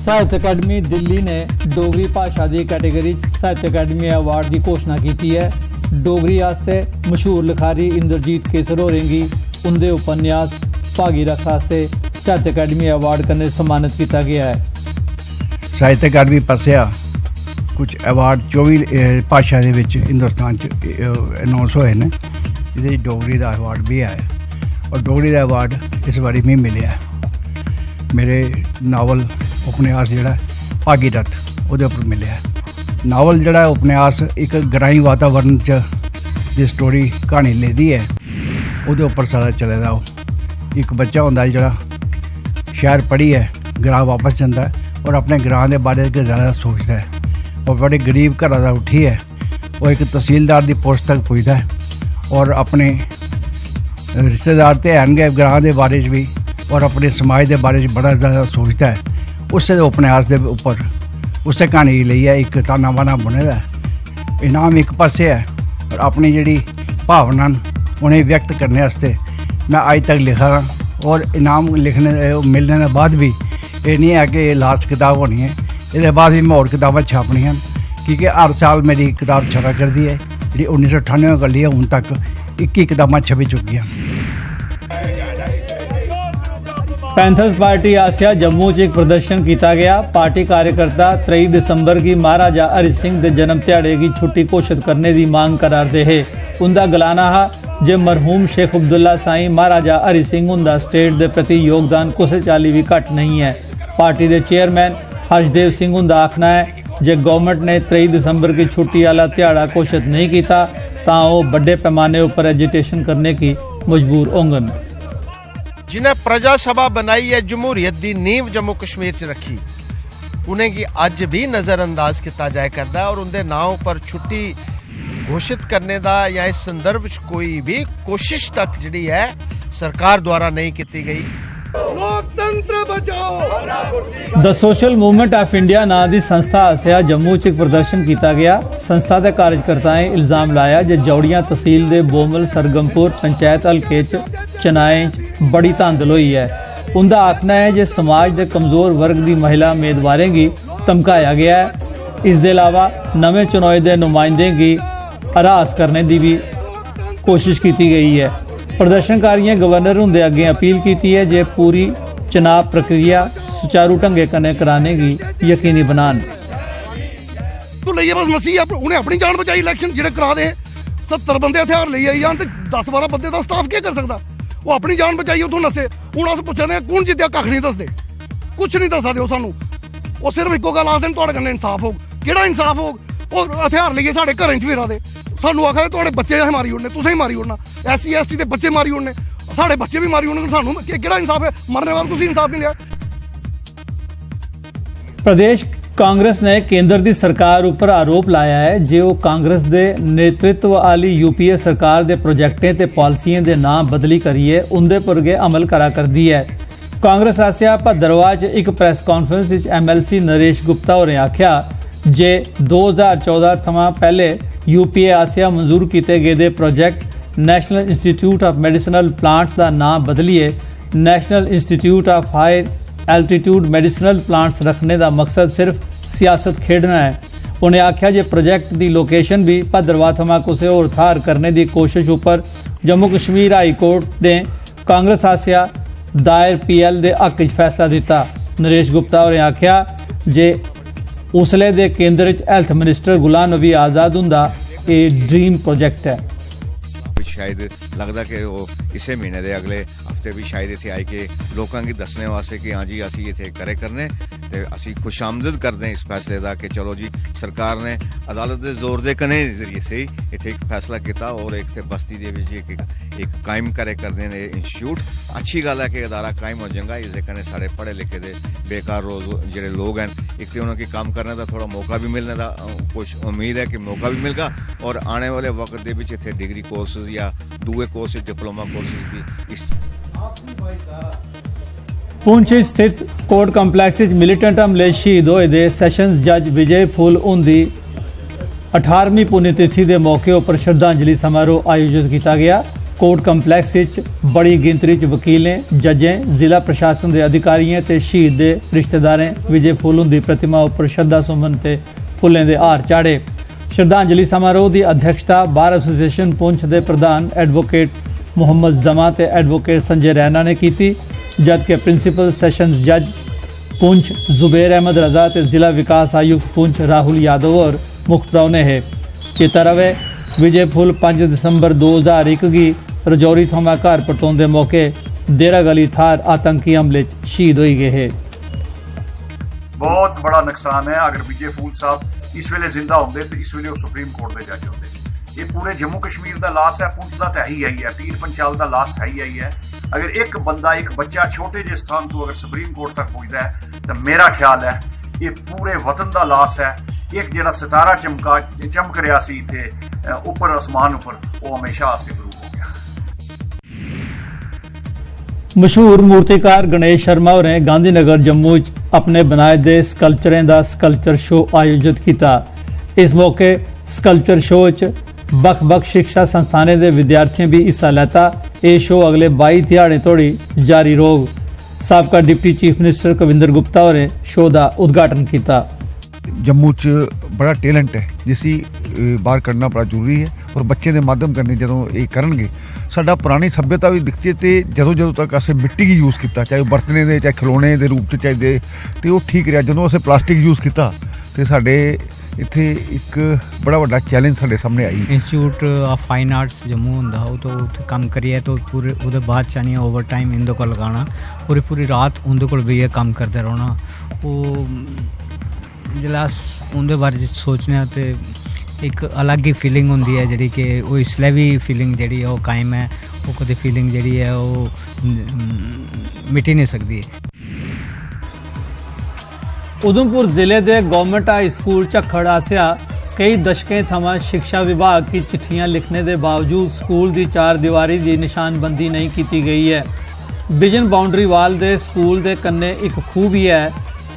साहित्य अकादमी दिल्ली ने डोगरी भाषा की कैटेगरी साहित्य अकादमी अवार्ड की घोषणा की है। डोगरी आस्ते मशहूर लिखारी इंद्रजीत केसर होरें गी उनके उपन्यास भागीरथ आस्ते साहित्य अकादमी अवार्ड कन्नै सम्मानित किया गया है। साहित्य अकादमी पासिया कुछ अवार्ड 24 भाषा के हिंदुस्तान अनाउंस होए ने, जिहदे डोगरी का अवार्ड भी है और डोगरी का अवार्ड इस बारी मैं मिले है। मेरे नावल उपन्यास जोड़ा भागीरथ वो उपर मिले है। नावल जोड़ा उपन्यास एक ग्राईं वातावरण च स्टोरी कहानी लिखी है, वो उपर सारा चले दा। एक बच्चा होंदा जोड़ा शहर पढ़ी है, ग्रां वापस जाता है और अपने ग्रां के बारे ज़्यादा सोचता है और बड़े गरीब घर का उठी है। वो एक तहसीलदार की पोस्ट तक पुजता है और अपने रिश्तेदार तो हैं गए ग्रां के बारे भी और अपने समाज के बारे बड़ा ज़्यादा सोचता है। उस उपन्यास के उपर उस कहानी लिए एक ताना बाना बुने दा इनाम एक पासे है और अपनी जी भावना उन्हें व्यक्त करने वास्ते मैं अज तक लिखा और इनाम लिखने मिलने के बाद भी ये नहीं है कि ये लास्ट किताब होनी है। ये बाद भी मैं और किताबा छापनियां क्योंकि हर साल मेरी किताब छपा करती है। जी 1998 कर ली है, हूँ तक 21 किताबां छपी चुकी हैं। पैंथर्स पार्टी आसिया जम्मू च एक प्रदर्शन किया गया। पार्टी कार्यकर्ता 23 दिसंबर की महाराजा हरि सिंह के जन्म दिहाड़े की छुट्टी घोषित करने की मांग कराते हैं। उनका गलाना है जे मरहूम शेख अब्दुल्ला साईं महाराजा हरि सिंह उनका स्टेट के प्रति योगदान किसी चाली भी घट नहीं है। पार्टी के चेयरमैन हर्षदेव सिंह उनका आखना है जे गवर्नमेंट ने 23 दिसंबर की छुट्टी वाला दिहाड़ा घोषित नहीं किया तो वो बड़े पैमाने पर एजिटेशन करने की मजबूर होंगे। जिन्हें प्रजा सभा बनाई है, जमहूरीयत की नींव जम्मू कश्मीर च रखी, उन्हें की अज भी नज़रअंदाज किया जाए करता है और उनके नाम पर छुट्टी घोषित करने का या इस संदर्भ कोई भी कोशिश तक जी है सरकार द्वारा नहीं की गई। लोकतंत्र बचाओ। The social movement of India नाम की संस्था आसिया जम्मू च एक प्रदर्शन किया गया। संस्था के कार्यकर्ताएं इल्जाम लाया जे जौड़ियां तहसील के बोमल सरगमपुर पंचायत हल्के चनाएं बड़ी धांधल हुई है। उनका आखना है जे समाज के कमजोर वर्ग की महिला उम्मीदवारें की धमकाया गया है। इसके अलावा नवे चुनाव के नुमाइंदे की हरास करने की भी कोशिश की गई है। प्रदर्शनकारियों गवर्नर होंदे अगे अपील की है जे पूरी चुनाव प्रक्रिया सुचारू ढंगे कने कराने की यकीनी बनान। तो लइए बस मसीह उन्हें अपनी जान बचाई। इलेक्शन जेडे करा दे 70 बंदे हथियार ले आई जान, 10-12 बंदे का स्टाफ क्या कर सकता? वो अपनी जान बचाई उतों नसे। हूँ अस पुछते कौन जितया, कख नहीं दसते, कुछ नहीं दस दे सानू। वो सिर्फ एको गल आखदे तुहाडे कन्नै इंसाफ होग। किहड़ा इंसाफ होग? वो हथियार लेइए साढ़े घरें च फिरा दे, सानू आखा तुहाडे बच्चे मारी ओड़ने, तुसें ही मारी ओड़ना, SC ST के बच्चे मारी ओड़ने, साढ़े बच्चे भी मारी ओड़ने। सानू किहड़ा इंसाफ है? मरने बाद तुसीं इंसाफ नहीं लिया। प्रदेश कांग्रेस ने केंद्र की सरकार उपर आरोप लाया है जे वो कांग्रेस के नेतृत्व वाली UPA सरकार के प्रोजेक्टें ते पॉलिसियां के नाम बदली करिए उनके पुरगे अमल करा करती है। कांग्रेस आसिया भद्रवाह च एक press conference MLC Naresh Gupta होरें आख्या जे 2014 थमां पहले UPA आसिया मंजूर किए गए project national institute of medicinal plants का नाम बदलिए national institute of high altitude medicinal plants रखने का मकसद सिर्फ सियासत खेडना है। उन्हें आख्या जे प्रोजेक्ट की लोकेशन भी भद्रवाह थमां किसी होर थार करने की कोशिश उपर जम्मू कश्मीर हाई कोर्ट ने कांग्रेस आसिया दायर PL के हक च फैसला दिता। नरेश गुप्ता होरें आख्या जे उसले दे केंद्र च हैल्थ मिनिस्टर गुलाम नबी आज़ाद हुंदा ये ड्रीम प्रोजेक्ट है। शायद लगता कि वो इसे महीने के अगले हफ्ते भी शायद इतने आए कि लोगों की दसने वास्ते कि हाँ जी असी इतने करे करने तो असी खुशामदद करते हैं इस फैसले का कि चलो जी सरकार ने अदालत के जोर के कने जरिए से ही इतने एक फैसला किया और एक बस्ती के एक कायम करे करने इंस्टीट्यूट अच्छी गल है कि अदारा कायम हो जाएगा। इस कने साढ़े पढ़े लिखे दे बेकार जोड़े लोग हैं एक तो उन्होंने काम करने का थोड़ा मौका भी मिलने का कुछ उम्मीद है कि मौका भी मिलेगा और आने वाले वक्त के इतने डिग्री कोर्सेज या दूए कोर्सेज डिप्लोमा कोर्सेज भी इस पुंछ स्थित कोर्ट कंपलैक्स मिलिटेंट हमले शहीद होए दे सैशनस जज विजय फुल उनकी 18वीं पुण्यतिथि के मौके पर श्रद्धांजलि समारोह आयोजित किया गया। कोर्ट कंपलैक्स विच बड़ी गिनतरी च वकीलें जजें जिला प्रशासन के अधिकारियों ते शहीद के रिश्तेदारें विजय फुल हुंदी प्रतिमा उपर श्रद्धा सुमन ते फुल्लें दे हार चाढ़े। श्रद्धांजलि समारोह की अध्यक्षता बार एसोसीएशन पुंछ के प्रधान एडवोकेट मुहम्मद जमा ते एडवोकेट संजय रैना ने की, जबकि प्रिंसीपल सैशनस जज पुंछ जुबेर अहमद रजा ते जिला विकास आयुक्त पुंछ राहुल यादव और मुख्य परौने है। चेता रवे विजय फुल 5 दिसंबर 2001 की रजौरी थमां घर परतोंदे मौके देरा गली थार आतंकी हमले शहीद हो गए हैं। बहुत बड़ा नुकसान है। अगर विजय फूल साहब इस वेले जिंदा होंदे तो इस वेले सुप्रीम कोर्ट के जज होंदे। ये पूरे जम्मू कश्मीर का लास है, पुंछ का तो है, पीर पंचाल का लास है। अगर एक बंदा एक बच्चा छोटे जे स्थान तो अगर सुप्रीम कोर्ट तक पहुँचता है तो मेरा ख्याल है ये पूरे वतन का लास है। एक जिहड़ा सितारा चमक रहा सी इत्थे उपर आसमान उपर, वो हमेशा से गुरु हो गया। मशहूर मूर्तिकार गणेश शर्मा होरें गांधीनगर जम्मू अपने बनाए दे स्कल्पचरें का स्कल्पचर शो आयोजित किया। इस मौके स्कल्पचर शो बख शिक्षा संस्थानें के विद्यार्थियों भी हिस्सा लैता। यह शो अगले 22 ध्याड़े तोड़ी जारी रोग। साबका deputy chief minister Kavinder Gupta होरें शो का उद्घाटन किया। जम्मू च बड़ा टैलेंट है जिसी बाहर करना बड़ा जरूरी है और बच्चे के माध्यम करने जो ये करनगे साडा पुरानी सभ्यता भी दिखती है। तो जो तक असें मिट्टी की यूज़ किया, चाहे बरतने दे चाहे खिलौने के रूप चाहे दे, तो वो ठीक रहा। जो असें प्लास्टिक यूज़ किया तो साडे इत्थे एक बड़ा बड़ा चैलेंज साडे सामने आई। Institute of fine arts Jammu होंदा हो तो उत्थे काम करिए तो पूरे उहदे बाद चाहनी ओवर टाइम इंदे को लगाना, पूरी रात उंदे कोल बेहियै कम करते रहना। वो जिसलै अस उंदे बारे सोचने ते एक अलग ही फीलिंग होंदी है जिहड़ी कि वो इसलै भी फीलिंग जिहड़ी है वो कायम है। वो कदे फीलिंग जिहड़ी है वो मिटी नहीं सकती। उधमपुर जिले के गवर्नमेंट हाई स्कूल झक्खड़ आसिया कई दशकें थमां शिक्षा विभाग की चिट्ठियां लिखने के बावजूद स्कूल की 4 दीवारी की निशानबंदी नहीं की गई है। विजन बाउंड्री वाल दे स्कूल के कन्ने एक खूह भी है।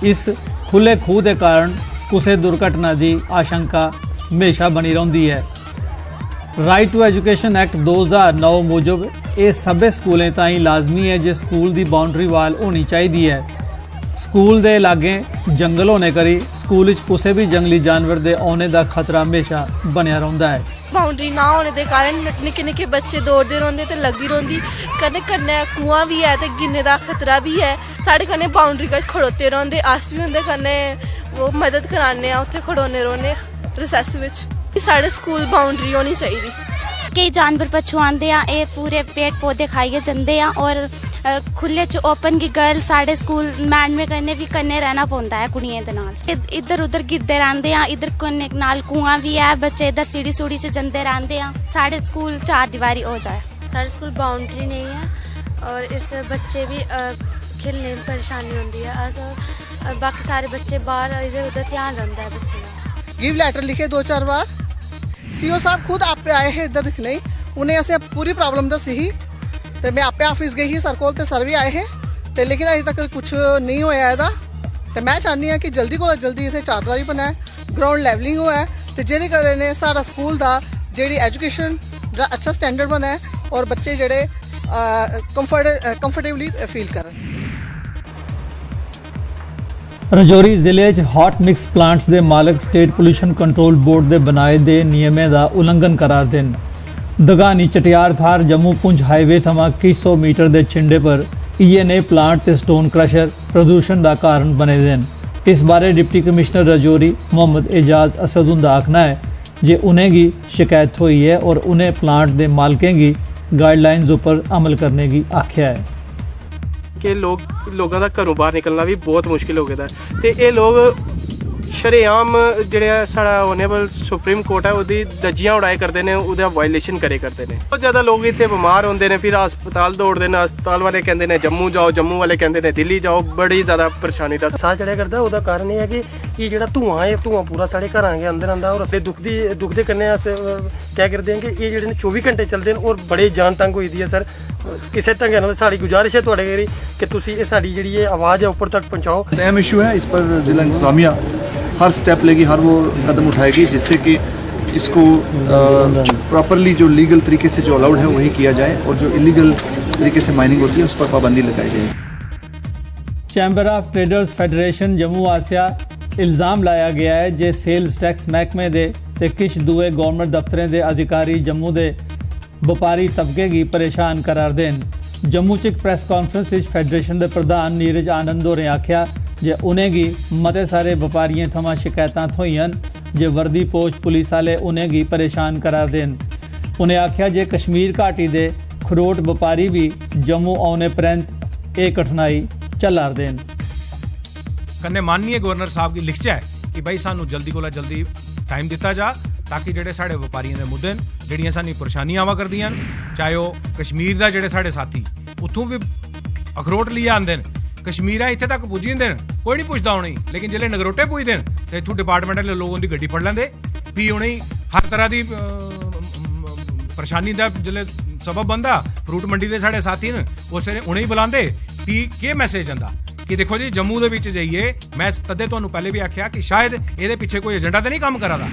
इस खुले खूह के कारण किसी दुर्घटना की आशंका हमेशा बनी रही है। राइट टू एजुकेशन एक्ट 2009 मूजब ये सभी स्कूलों ताईं लाजमी है जो स्कूल की बाउंड्री वाल होनी चाहिए है। स्कूल के लागे जंगल होने करी स्कूल किसी भी जंगली जानवर के आने का खतरा हमेशा बनया रहता है। बाउंड्री ना होने के कारण निक्के निक्के बच्चे दौड़ते रहिंदे ते लगदी रहिंदी। कन्नै कन्नै कुआं भी है ते गिरने का खतरा भी है। साढ़े कन्नै बाउंड्री कश खड़ोते रहिंदे, अस भी उंदे कन्नै वो मदद कराने उत्थे खड़ोने रौह्ने रिसैस विच। साढ़े स्कूल बाउंड्री होनी चाहिए। कई जानवर पछू आंदे आ, ये पूरे पेड़ पौधे खाइए जंदे आ और खुले च ओपन की गर्ल साढ़े स्कूल मैडमें कन्नै भी कन्नै रहना पौंदा है कुड़ियें दे नाल। इधर उधर गिरदे रहिंदे आ, इधर कन्नै नाल कुआं भी है, बच्चे इधर सीढ़ी सूढ़ी च जंदे रहिंदे आ। साढ़े स्कूल 4 दीवारी हो जाए। साढ़े स्कूल बाउंड्री नहीं है और इस बच्चे भी खेलने में परेशानी होती है। अस बाकी सारे बच्चे बाहर इधर उधर ध्यान रखता है बच्चे का। गिव लेटर लिखे 2-4 बार। सीओ साहब खुद आपे आए हैं इधर दिखने, उन्हें असें पूरी प्रॉब्लम दसी ही तो मैं आपे ऑफिस गई ही सर कोल ते सर भी आए हैं तो लेकिन अजे तक कुछ नहीं होया एदा। तो मैं चाहनी हाँ कि जल्दी को जल्दी इत्थे 4 दीवारी बनाए, ग्राउंड लैवलिंग होए तो जेह्दे कन्नै साढ़ा स्कूल दा जेह्ड़ी एजुकेशन दा अच्छा स्टैंडर्ड बने और बच्चे जेह्ड़े कंफर्टेबली फील करन। रजौरी जिले च हॉट मिक्स प्लांट्स के मालक स्टेट पोल्यूशन कंट्रोल बोर्ड के बनाए दे नियमें का उल्लंघन करार देन। दगानी चटियार थार जम्मू पुंछ हाईवे थमां 2100 मीटर के छिंडे पर ENA प्लांट ते स्टोन क्रशर प्रदूषण का कारण बने देन। इस बारे डिप्टी कमिश्नर रजौरी मोहम्मद एजाज असद उंदा आखना है जे उन्हें की शिकायत हुई है और उन्हें प्लांट के मालकें की गाइडलाइंस उपर अमल करने की आख्या है कि लोगों का घरों बाहर निकलना भी बहुत मुश्किल हो गया है। तो ये लोग शरेआम जेह्ड़ा साढ़ा ऑनरेबल सुप्रीम कोर्ट है उसकी दज्जियां उड़ाए करते हैं, उसका वायलेशन करे करते हैं। बहुत ज़्यादा लोग इतने बीमार होंगे ने, फिर हस्पताल दौड़ते हैं। हस्पताल वाले कहते हैं जम्मू जाओ, जम्मू वाले कहते हैं दिल्ली जाओ। बड़ी ज़्यादा परेशानी का साह चढ़िया करता है। उसका कारण यह है कि ये जो धुआं है धुआं पूरा साढ़े घर के अंदर आंदा और असें दुख दे कन्नै अस क्या करते हैं कि ये जेह्ड़े 24 घंटे चलते हैं और बड़े जान तंग होई दी है। सर किसी ढंगे नाल साड़ी गुजारिश है तुहाडे अग्गें कि तुसीं ये साड़ी जेह्ड़ी है आवाज़ है ऊपर तक पहुँचाओ। अहम इशू है, इस पर जिला इंतजामिया हर स्टेप लेगी, हर वो कदम उठाएगी जिससे कि इसको प्रॉपरली जो लीगल तरीके से जो अलाउड है वही किया जाए और जो इलीगल तरीके से माइनिंग होती है उस पर पाबंदी लगाई जाए। Chamber of traders federation Jammu आसिया इल्ज़ाम लाया गया है जे सेल्स टैक्स महकमे दे ते किश दूए गौरमेंट दफ्तरें दे अधिकारी जम्मू दे व्यापारी तबके गी परेशान करार देन। जम्मू च एक प्रैस कॉन्फ्रेंस विच फैडरेशन दे प्रधान नीरज आनंद होरें आख्या जे उनेंगी मते सारे व्यापारियों थमां शिकायतां थ्होईयां जे वर्दी पोश पुलिस वाले उनेंगी परेशान करार देन। उन्हें आख्या जे कश्मीर घाटी दे खरोट व्यापारी भी जम्मू आने परैंत ये कठिनाई झल्लार देन। कन्नै माननीय गवर्नर साहब गी लिखचा है कि भाई सानू जल्दी कोला जल्दी टाइम दिता जा ताकि जेडे साढ़े व्यापारियों के मुद्दे न जेडियां सानू परेशानियां आवा करदियां चाहे वह कश्मीर का जेडे साढ़े साथी उत्थों भी अखरोट लिया आंदे न कश्मीर इत्थे तक पुज्जी जंदे न कोई नहीं पुछदा उनें लेकिन जिसले नगरोटे पुजदे न ते इत्थों डिपार्टमेंट वाले लोग उनकी गड्डी फड़ लैंदे भी उनें हर तरह की परेशानी का जिसले सबब बनता फ्रूट मंडी के साढ़े साथी न उस उन्हें बुलाते भी केह् मैसेज आंदा कि देखो जी जम्मू दे विच जाइए मैं तदे तुहानूं पहले भी आख्या कि शायद इहदे पिछे कोई एजेंडा तो नहीं काम करा दा।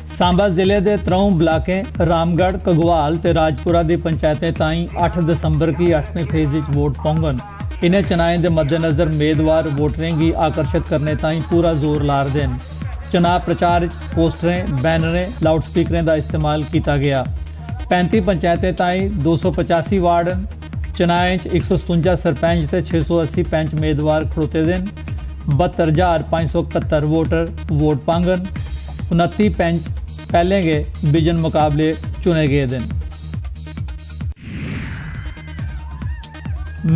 सांबा जिले के त्रऊं ब्लाकें रामगढ़ घगवाल ते राजपुरा की पंचायतें ताईं 8 दिसंबर की 8वें फेज वोट पौंगन। इन्हें चुनाएं के मद्देनज़र उम्मीदवार वोटरें की आकर्षित करने ताईं पूरा जोर लार देन। चुनाव प्रचार पोस्टरें बैनरें लाउड स्पीकरें का इस्तेमाल किया गया। 35 पंचायतें ताईं 285 वार्ड चुनाएं 157 सरपंच ते 680 पैंच उम्मीदवार खड़ोते दिन। 72,571 वोटर वोट पांगन। 29 पैंच पहले गए बिजन मुकाबले चुने गए दिन।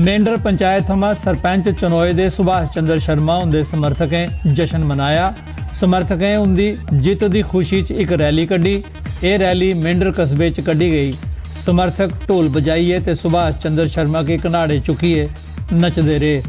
मेंढर पंचायत थमां सरपंच चनोए दे सुभाष चंद्र शर्मा उनके समर्थकें जश्न मनाया। समर्थकें उनकी जित की खुशी च एक रैली कड्ढी। ये रैली मेंढर कस्बे च कड्ढी गई। समर्थक ढोल बजाइए ते सुभाष चंद्र शर्मा के कनाड़े चुकिए नचदे रहे।